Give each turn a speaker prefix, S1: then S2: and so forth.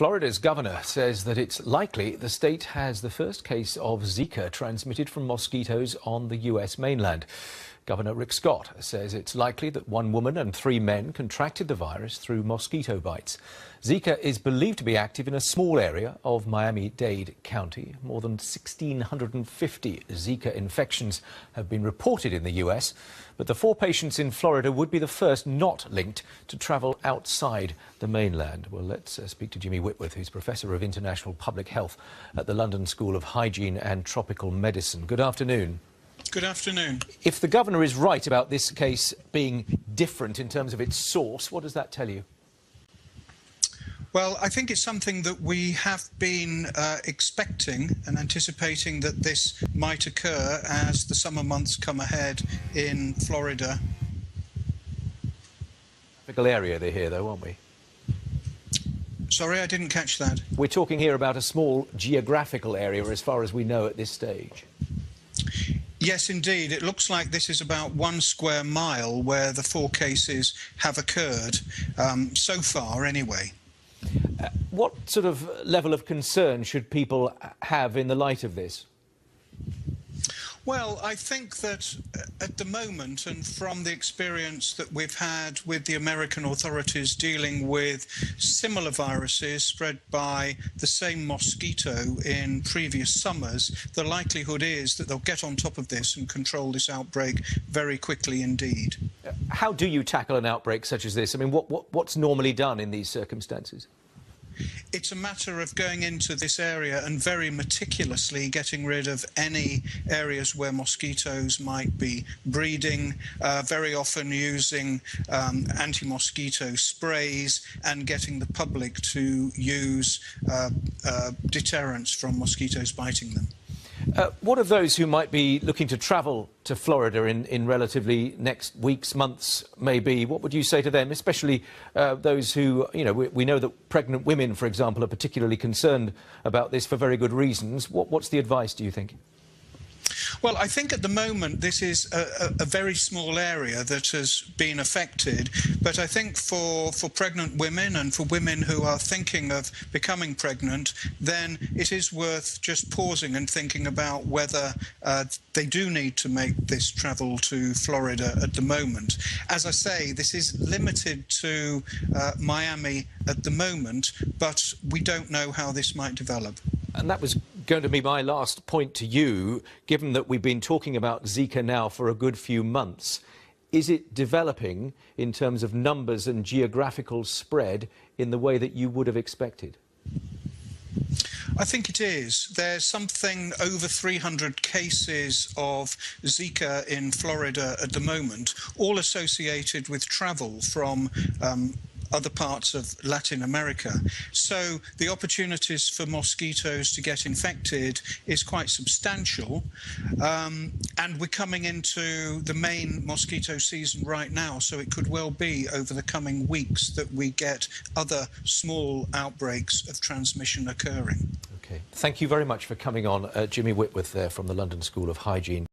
S1: Florida's governor says that it's likely the state has the first case of Zika transmitted from mosquitoes on the US mainland. Governor Rick Scott says it's likely that one woman and 3 men contracted the virus through mosquito bites. Zika is believed to be active in a small area of Miami-Dade County. More than 1,650 Zika infections have been reported in the US, but the 4 patients in Florida would be the first not linked to travel outside the mainland. Well, let's speak to Jimmy Whitworth, who's Professor of International Public Health at the London School of Hygiene and Tropical Medicine. Good afternoon.
S2: Good afternoon.
S1: If the governor is right about this case being different in terms of its source, what does that tell you?
S2: Well, I think it's something that we have been expecting and anticipating that this might occur as the summer months come ahead in Florida.
S1: Typical area they're here, though, aren't we?
S2: Sorry, I didn't catch that.
S1: We're talking here about a small geographical area as far as we know at this stage.
S2: Yes, indeed. It looks like this is about 1 square mile where the 4 cases have occurred, so far anyway.
S1: What sort of level of concern should people have in the light of this?
S2: Well, I think that at the moment, and from the experience that we've had with the American authorities dealing with similar viruses spread by the same mosquito in previous summers, the likelihood is that they'll get on top of this and control this outbreak very quickly indeed.
S1: How do you tackle an outbreak such as this? I mean, what's normally done in these circumstances?
S2: It's a matter of going into this area and very meticulously getting rid of any areas where mosquitoes might be breeding, very often using anti-mosquito sprays and getting the public to use deterrents from mosquitoes biting them.
S1: What of those who might be looking to travel to Florida in relatively next weeks, months, maybe? What would you say to them, especially those who, you know, we know that pregnant women, for example, are particularly concerned about this for very good reasons. What's the advice, do you think?
S2: Well, I think at the moment this is a very small area that has been affected, but I think for pregnant women and for women who are thinking of becoming pregnant, then it is worth just pausing and thinking about whether they do need to make this travel to Florida at the moment. As I say, this is limited to Miami at the moment, but we don't know how this might develop.
S1: And that was going to be my last point to you, given that we've been talking about Zika now for a good few months. Is it developing in terms of numbers and geographical spread in the way that you would have expected?
S2: I think it is. There's something over 300 cases of Zika in Florida at the moment, all associated with travel from other parts of Latin America. So the opportunities for mosquitoes to get infected is quite substantial. And we're coming into the main mosquito season right now, so it could well be over the coming weeks that we get other small outbreaks of transmission occurring.
S1: OK. Thank you very much for coming on. Jimmy Whitworth there from the London School of Hygiene.